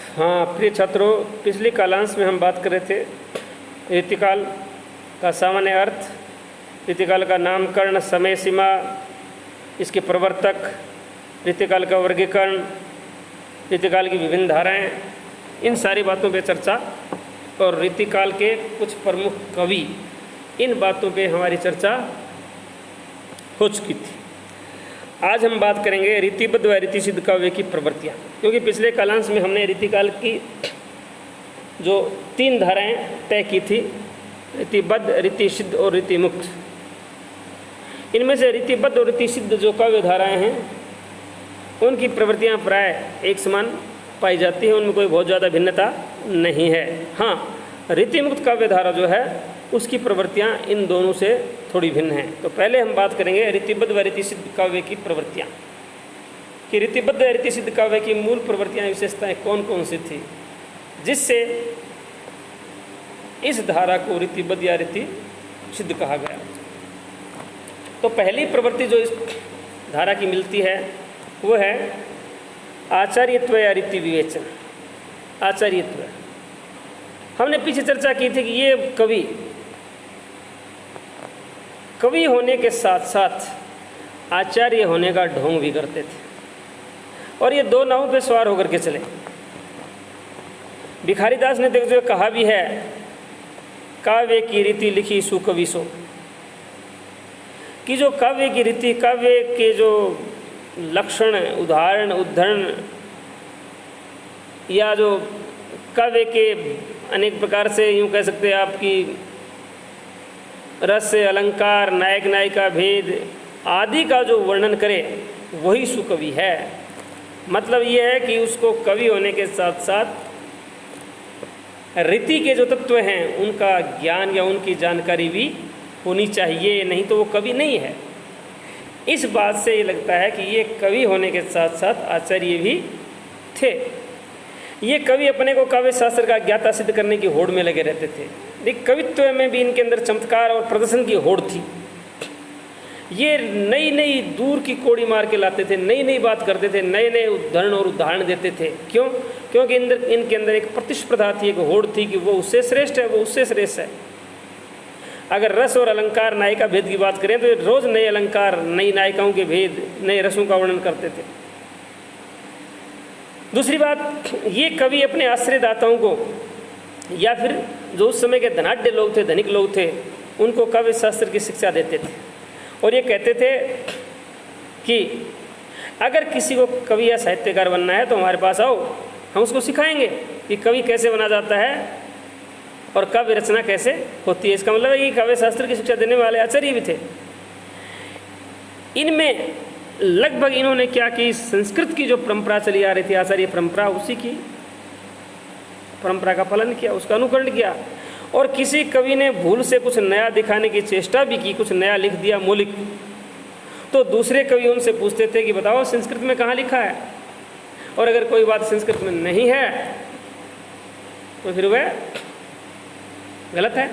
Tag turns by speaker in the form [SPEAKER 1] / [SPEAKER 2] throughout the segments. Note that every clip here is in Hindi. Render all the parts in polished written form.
[SPEAKER 1] हाँ प्रिय छात्रों, पिछले कालांश में हम बात कर रहे थे ऋतुकाल का सामान्य अर्थ, ऋतुकाल का नामकरण, समय सीमा, इसके प्रवर्तक, ऋतुकाल का वर्गीकरण, ऋतुकाल की विभिन्न धाराएं, इन सारी बातों पे चर्चा और ऋतुकाल के कुछ प्रमुख कवि, इन बातों पे हमारी चर्चा हो चुकी थी। आज हम बात करेंगे रीतिबद्ध व रीतिसिद्ध काव्य की प्रवृत्तियाँ, क्योंकि पिछले कालांश में हमने ऋतुकाल की जो 3 धाराएं तय की थी, रीतिबद्ध, रीतिसिद्ध और रीतिमुक्त। इनमें से रीतिबद्ध और रीतिसिद्ध जो काव्य धाराएं हैं उनकी प्रवृत्तियाँ प्राय एक समान पाई जाती हैं, उनमें कोई बहुत ज़्यादा भिन्नता नहीं है। हाँ, रीतिमुक्त काव्य धारा जो है उसकी प्रवृत्तियाँ इन दोनों से थोड़ी भिन्न हैं। तो पहले हम बात करेंगे रीतिबद्ध व रीतिसिद्ध काव्य की प्रवृत्तियाँ, कि रीतिबद्ध व रीतिसिद्ध काव्य की मूल प्रवृत्तियाँ, विशेषताएँ कौन कौन सी थी जिससे इस धारा को रीतिबद्ध या रीतिसिद्ध कहा गया। तो पहली प्रवृत्ति जो इस धारा की मिलती है वो है आचार्यत्व या रीति विवेचन। आचार्यत्व, हमने पीछे चर्चा की थी कि ये कवि होने के साथ साथ आचार्य होने का ढोंग भी करते थे, और ये 2 नावों पे सवार होकर के चले। भिखारी दास ने देखो जो कहा भी है, काव्य की रीति लिखी सुकवि सो, कि जो काव्य की रीति, काव्य के जो लक्षण, उदाहरण, उद्धरण या जो काव्य के अनेक प्रकार से यूँ कह सकते हैं आपकी रस, अलंकार, नायक नायिका भेद आदि का जो वर्णन करे वही सुकवि है। मतलब ये है कि उसको कवि होने के साथ साथ रीति के जो तत्व हैं उनका ज्ञान या उनकी जानकारी भी होनी चाहिए, नहीं तो वो कवि नहीं है। इस बात से ये लगता है कि ये कवि होने के साथ साथ आचार्य भी थे। ये कवि अपने को काव्य शास्त्र का ज्ञाता सिद्ध करने की होड़ में लगे रहते थे। देखिए, कवित्व में भी इनके अंदर चमत्कार और प्रदर्शन की होड़ थी। ये नई नई दूर की कोड़ी मार के लाते थे, नई नई बात करते थे, नए नए उद्धरण और उदाहरण देते थे। क्यों? क्योंकि इनके अंदर एक प्रतिस्पर्धा थी, एक होड़ थी कि वो उससे श्रेष्ठ है, वो उससे श्रेष्ठ है। अगर रस और अलंकार, नायिका भेद की बात करें तो रोज़ नए अलंकार, नई नायिकाओं के भेद, नए रसों का वर्णन करते थे। दूसरी बात, ये कवि अपने आश्रयदाताओं को या फिर जो उस समय के धनाढ्य लोग थे, धनिक लोग थे, उनको काव्य शास्त्र की शिक्षा देते थे, और ये कहते थे कि अगर किसी को कवि या साहित्यकार बनना है तो हमारे पास आओ, हम उसको सिखाएंगे कि कवि कैसे बना जाता है और काव्य रचना कैसे होती है। इसका मतलब है कि काव्य शास्त्र की शिक्षा देने वाले आचार्य भी थे। इनमें लगभग इन्होंने क्या कि संस्कृत की जो परंपरा चली आ रही थी, आचार्य परंपरा, उसी की परंपरा का पालन किया, उसका अनुकरण किया। और किसी कवि ने भूल से कुछ नया दिखाने की चेष्टा भी की, कुछ नया लिख दिया मौलिक, तो दूसरे कवि उनसे पूछते थे कि बताओ संस्कृत में कहाँ लिखा है, और अगर कोई बात संस्कृत में नहीं है तो फिर वह गलत है।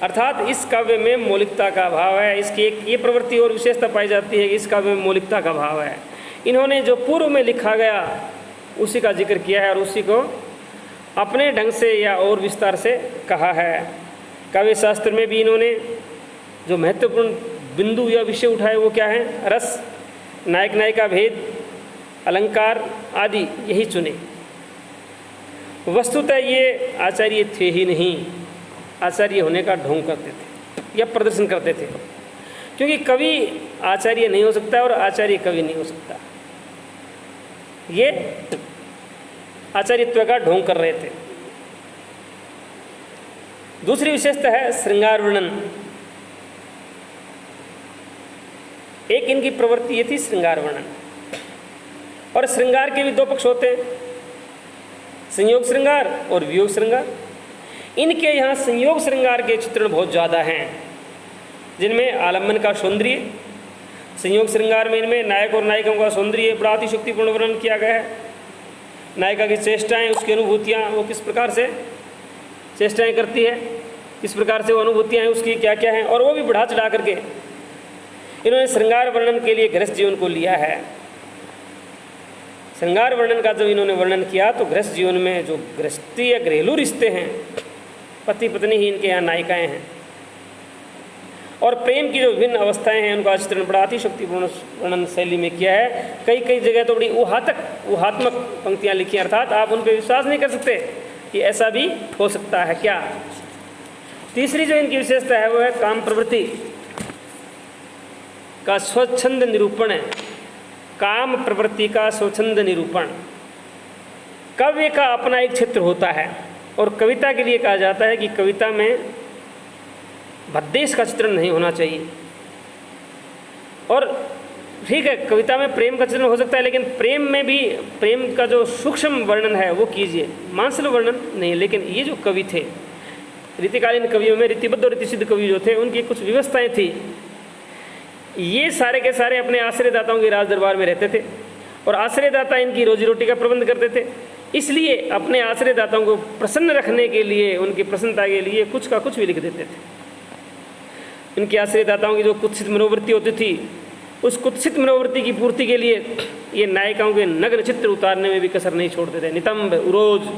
[SPEAKER 1] अर्थात इस काव्य में मौलिकता का अभाव है। इसकी एक ये प्रवृत्ति और विशेषता पाई जाती है कि इस काव्य में मौलिकता का अभाव है। इन्होंने जो पूर्व में लिखा गया उसी का जिक्र किया है और उसी को अपने ढंग से या और विस्तार से कहा है। काव्य शास्त्र में भी इन्होंने जो महत्वपूर्ण बिंदु या विषय उठाए वो क्या है? रस, नायक नायिका भेद, अलंकार आदि यही चुने। वस्तुतः ये आचार्य थे ही नहीं, आचार्य होने का ढोंग करते थे या प्रदर्शन करते थे, क्योंकि कवि आचार्य नहीं हो सकता और आचार्य कवि नहीं हो सकता। ये आचार्यत्व का ढोंग कर रहे थे। दूसरी विशेषता है श्रृंगार वर्णन। एक इनकी प्रवृत्ति ये थी श्रृंगार वर्णन, और श्रृंगार के भी 2 पक्ष होते हैं, संयोग श्रृंगार और वियोग श्रृंगार। इनके यहाँ संयोग श्रृंगार के चित्रण बहुत ज़्यादा हैं, जिनमें आलम्बन का सौंदर्य, संयोग श्रृंगार में इनमें नायक और नायिकाओं का सौंदर्य बड़ा अतिशयोक्तिपूर्ण वर्णन किया गया है। नायिका की चेष्टाएं, उसकी अनुभूतियाँ, वो किस प्रकार से चेष्टाएं करती है, किस प्रकार से वो अनुभूतियाँ हैं उसकी क्या क्या हैं, और वो भी बढ़ा चढ़ा करके इन्होंने श्रृंगार वर्णन के लिए गृहस्थ जीवन को लिया है। श्रृंगार वर्णन का जब इन्होंने वर्णन किया तो गृहस्थ जीवन में जो गृहस्थी या घरेलू रिश्ते हैं, पति पत्नी ही इनके यहाँ नायिकाएँ हैं, और प्रेम की जो विभिन्न अवस्थाएं हैं उनका चित्रण बड़ा अतिशक्तिपूर्ण वर्णन शैली में किया है। कई कई जगह तो बड़ी ऊहात्मक पंक्तियाँ लिखी हैं, अर्थात आप उन पर विश्वास नहीं कर सकते कि ऐसा भी हो सकता है क्या। तीसरी जो इनकी विशेषता है वो है काम प्रवृत्ति का स्वच्छंद निरूपण है। काम प्रवृत्ति का स्वच्छंद निरूपण। काव्य का अपना एक क्षेत्र होता है और कविता के लिए कहा जाता है कि कविता में भद्देश का चित्रण नहीं होना चाहिए। और ठीक है, कविता में प्रेम का चित्रण हो सकता है, लेकिन प्रेम में भी प्रेम का जो सूक्ष्म वर्णन है वो कीजिए, मांसल वर्णन नहीं। लेकिन ये जो कवि थे, रीतिकालीन कवियों में रीतिबद्ध और रीतिसिद्ध कवि जो थे, उनकी कुछ व्यवस्थाएं थी। ये सारे के सारे अपने आश्रयदाताओं के राज दरबार में रहते थे और आश्रयदाता इनकी रोजी रोटी का प्रबंध करते थे। इसलिए अपने आश्रयदाताओं को प्रसन्न रखने के लिए, उनकी प्रसन्नता के लिए कुछ का कुछ भी लिख देते थे। इनके आश्रयदाताओं की जो कुत्सित मनोवृत्ति होती थी, उस कुत्सित मनोवृत्ति की पूर्ति के लिए ये नायिकाओं के नग्न चित्र उतारने में भी कसर नहीं छोड़ते थे। नितंब, उरोज,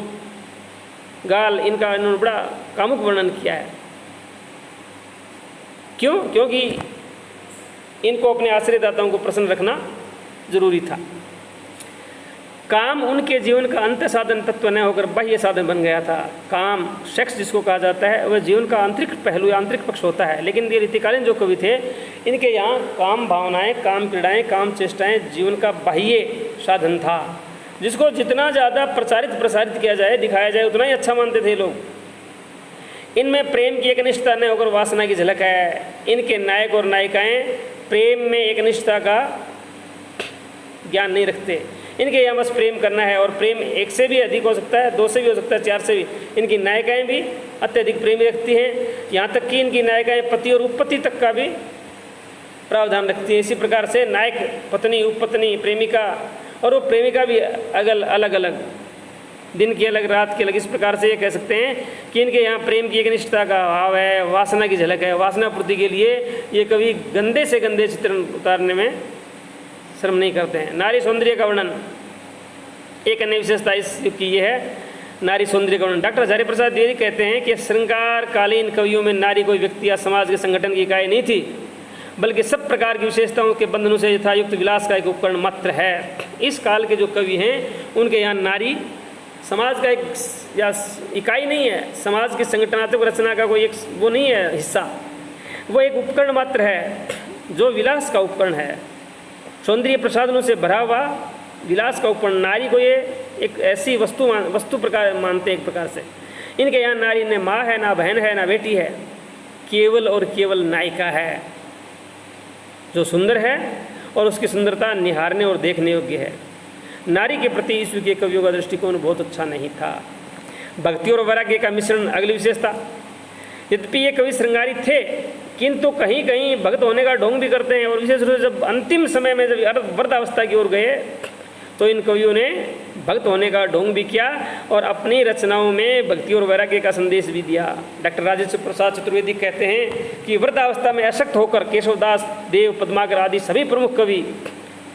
[SPEAKER 1] गाल, इनका इन्होंने बड़ा कामुक वर्णन किया है। क्यों? क्योंकि इनको अपने आश्रयदाताओं को प्रसन्न रखना जरूरी था। काम उनके जीवन का अंत साधन तत्व न होकर बाह्य साधन बन गया था। काम, सेक्स जिसको कहा जाता है, वह जीवन का आंतरिक पहलू या आंतरिक पक्ष होता है। लेकिन ये रीतिकालीन जो कवि थे, इनके यहाँ काम भावनाएं, काम क्रीड़ाएं, काम चेष्टाएं जीवन का बाह्य साधन था, जिसको जितना ज़्यादा प्रसारित किया जाए, दिखाया जाए, उतना ही अच्छा मानते थे लोग। इनमें प्रेम की एक निष्ठा न होकर वासना की झलक है। इनके नायक और नायिकाएँ प्रेम में एक निष्ठा का ज्ञान नहीं रखते। इनके यहाँ बस प्रेम करना है, और प्रेम एक से भी अधिक हो सकता है, 2 से भी हो सकता है, 4 से भी। इनकी नायिकाएँ भी अत्यधिक प्रेमी रखती हैं, यहाँ तक कि इनकी नायिकाएँ पति और उपपत्ति तक का भी प्रावधान रखती हैं। इसी प्रकार से नायक, पत्नी, उपपत्नी, प्रेमिका, और वो प्रेमिका भी अलग अलग, दिन की अलग, रात की अलग। इस प्रकार से ये कह सकते हैं कि इनके यहाँ प्रेम की एक निष्ठा का भाव है, वासना की झलक है। वासना पूर्ति के लिए ये कभी गंदे से गंदे चित्रण उतारने में शर्म नहीं करते हैं। नारी सौंदर्य का वर्णन, एक अन्य विशेषता इस युग की ये है, नारी सौंदर्य का वर्णन। डॉक्टर हजारी प्रसाद द्विवेदी कहते हैं कि श्रृंगारकालीन कवियों में नारी कोई व्यक्ति या समाज के संगठन की इकाई नहीं थी, बल्कि सब प्रकार की विशेषताओं के बंधनों से यथायुक्त विलास का एक उपकरण मात्र है। इस काल के जो कवि हैं, उनके यहाँ नारी समाज का एक या इकाई नहीं है, समाज की संगठनात्मक रचना का कोई एक वो नहीं है हिस्सा, वो एक उपकरण मात्र है, जो विलास का उपकरण है। सौंदर्य प्रसाधनों से भरा हुआ विलास का उपकरण। नारी को ये एक ऐसी वस्तु प्रकार मानते हैं एक प्रकार से। इनके यहाँ नारी न माँ है, ना बहन है, ना बेटी है, केवल और केवल नायिका है, जो सुंदर है और उसकी सुंदरता निहारने और देखने योग्य है। नारी के प्रति इस युग के कवियों का दृष्टिकोण बहुत अच्छा नहीं था। भक्ति और वैराग्य का मिश्रण अगली विशेषता। यद्यपि ये कवि श्रृंगारी थे, किंतु कहीं कहीं भक्त होने का ढोंग भी करते हैं। और विशेष रूप से जब अंतिम समय में जब वृद्धावस्था की ओर गए, तो इन कवियों ने भक्त होने का ढोंग भी किया और अपनी रचनाओं में भक्ति और वैराग्य का संदेश भी दिया। डॉक्टर राजेश्वर प्रसाद चतुर्वेदी कहते हैं कि वृद्धावस्था में अशक्त होकर केशवदास, देव, पद्माकर आदि सभी प्रमुख कवि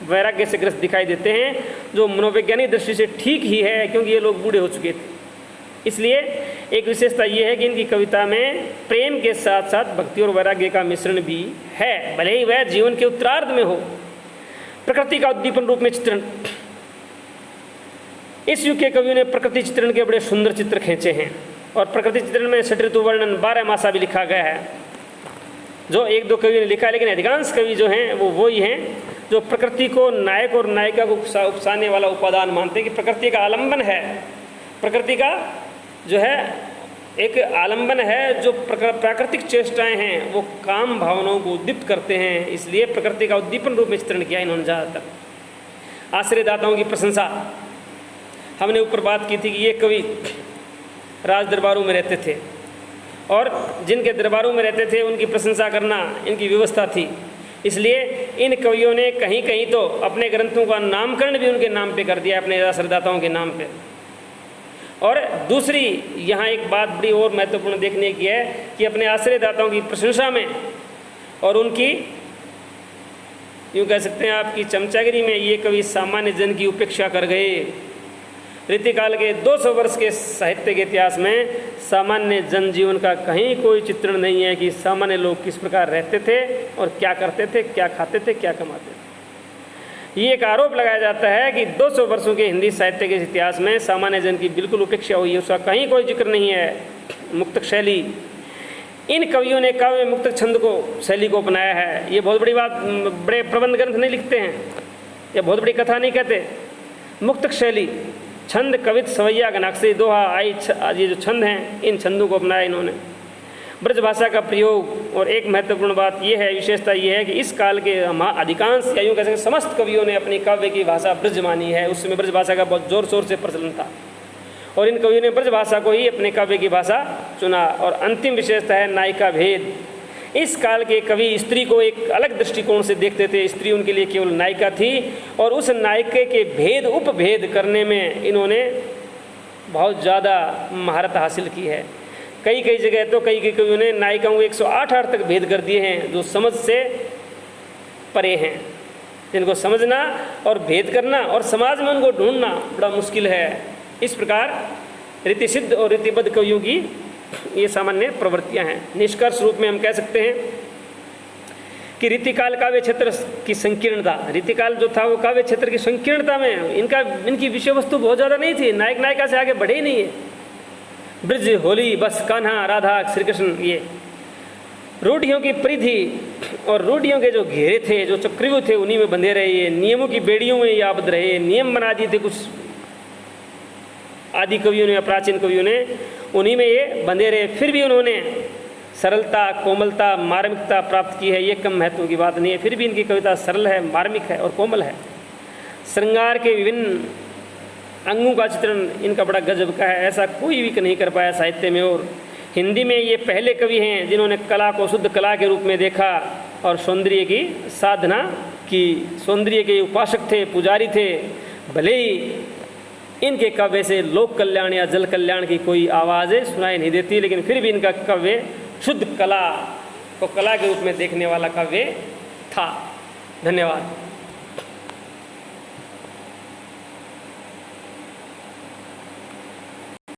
[SPEAKER 1] वैराग्य से ग्रस्त दिखाई देते हैं, जो मनोवैज्ञानिक दृष्टि से ठीक ही है, क्योंकि ये लोग बूढ़े हो चुके थे। इसलिए एक विशेषता ये है कि इनकी कविता में प्रेम के साथ साथ भक्ति और वैराग्य का मिश्रण भी है, भले ही वह जीवन के उत्तरार्ध में हो। प्रकृति का उद्दीपन रूप में चित्रण। इस युग के कवियों ने प्रकृति चित्रण के बड़े सुंदर चित्र खींचे हैं, और प्रकृति चित्रण में षट ऋतु वर्णन, 12 मासा भी लिखा गया है, जो 1-2 कवियों ने लिखा है। लेकिन अधिकांश कवि जो हैं वो ही हैं जो प्रकृति को नायक और नायिका को उपसाने वाला उपादान मानते हैं, कि प्रकृति का आलंबन है, प्रकृति का जो है एक आलंबन है, जो प्राकृतिक चेष्टाएं हैं वो काम भावनाओं को उद्दीप्त करते हैं। इसलिए प्रकृति का उद्दीपन रूप में चित्रण किया इन्होंने ज़्यादातर। आश्रयदाताओं की प्रशंसा, हमने ऊपर बात की थी कि ये कवि राज दरबारों में रहते थे, और जिनके दरबारों में रहते थे उनकी प्रशंसा करना इनकी व्यवस्था थी। इसलिए इन कवियों ने कहीं कहीं तो अपने ग्रंथों का नामकरण भी उनके नाम पे कर दिया, अपने आश्रयदाताओं के नाम पे। और दूसरी यहाँ एक बात बड़ी और महत्वपूर्ण देखने की है कि अपने आश्रयदाताओं की प्रशंसा में और उनकी यूँ कह सकते हैं आपकी चमचागिरी में ये कवि सामान्य जन की उपेक्षा कर गए। रीतिकाल के 200 वर्ष के साहित्य के इतिहास में सामान्य जनजीवन का कहीं कोई चित्रण नहीं है कि सामान्य लोग किस प्रकार रहते थे और क्या करते थे, क्या खाते थे, क्या कमाते थे। ये एक आरोप लगाया जाता है कि 200 वर्षों के हिंदी साहित्य के इतिहास में सामान्य जन की बिल्कुल उपेक्षा हुई है, उसका कहीं कोई जिक्र नहीं है। मुक्तक शैली, इन कवियों ने काव्य में मुक्तक छंद को शैली को अपनाया है। ये बहुत बड़ी बात, बड़े प्रबंध ग्रंथ नहीं लिखते हैं या बहुत बड़ी कथा नहीं कहते। मुक्तक शैली, छंद, कवित, सवैया, घनाक्षरी, दोहा, आई, ये जो छंद हैं, इन छंदों को अपनाया इन्होंने। ब्रज भाषा का प्रयोग, और एक महत्वपूर्ण बात यह है, विशेषता ये है कि इस काल के अधिकांश या यूँ कह सकते समस्त कवियों ने अपनी काव्य की भाषा ब्रज मानी है। उस समय ब्रज भाषा का बहुत जोर शोर से प्रचलन था और इन कवियों ने ब्रज भाषा को ही अपने काव्य की भाषा चुना। और अंतिम विशेषता है नायिका भेद। इस काल के कवि स्त्री को एक अलग दृष्टिकोण से देखते थे। स्त्री उनके लिए केवल नायिका थी और उस नायिका के भेद उपभेद करने में इन्होंने बहुत ज़्यादा महारत हासिल की है। कई जगह तो कई कवियों ने नायिकाओं को 108 अर्थ तक भेद कर दिए हैं जो समझ से परे हैं, जिनको समझना और भेद करना और समाज में उनको ढूंढना बड़ा मुश्किल है। इस प्रकार रीतिसिद्ध और रीतिबद्ध कवियों की ये सामान्य प्रवृत्तियां हैं। निष्कर्ष रूप में हम कह सकते हैं कि रीतिकाल काव्य क्षेत्र की संकीर्णता, रीतिकाल जो था वो काव्य क्षेत्र की संकीर्णता में इनकी विषय वस्तु बहुत ज़्यादा नहीं थी, नायक नायिका से आगे बढ़े ही नहीं है। ब्रज, होली, बस, कान्हा, राधा, श्री कृष्ण, ये रूढ़ियों की परिधि और रूढ़ियों के जो घेरे थे, जो चक्रव्यूह थे, उन्हीं में बंधे रहे। ये नियमों की बेड़ियों में ये आबद्ध रहे, नियम बना दिए थे कुछ आदि कवियों ने या प्राचीन कवियों ने, उन्हीं में ये बंधे रहे। फिर भी उन्होंने सरलता, कोमलता, मार्मिकता प्राप्त की है। ये कम महत्व की बात नहीं है। फिर भी इनकी कविता सरल है, मार्मिक है और कोमल है। श्रृंगार के विभिन्न अंगों का चित्रण इनका बड़ा गजब का है, ऐसा कोई भी नहीं कर पाया साहित्य में। और हिंदी में ये पहले कवि हैं जिन्होंने कला को शुद्ध कला के रूप में देखा और सौंदर्य की साधना की। सौंदर्य के उपासक थे, पुजारी थे। भले ही इनके काव्य से लोक कल्याण या जल कल्याण की कोई आवाज़ें सुनाई नहीं देती, लेकिन फिर भी इनका काव्य शुद्ध कला को कला के रूप में देखने वाला काव्य था। धन्यवाद।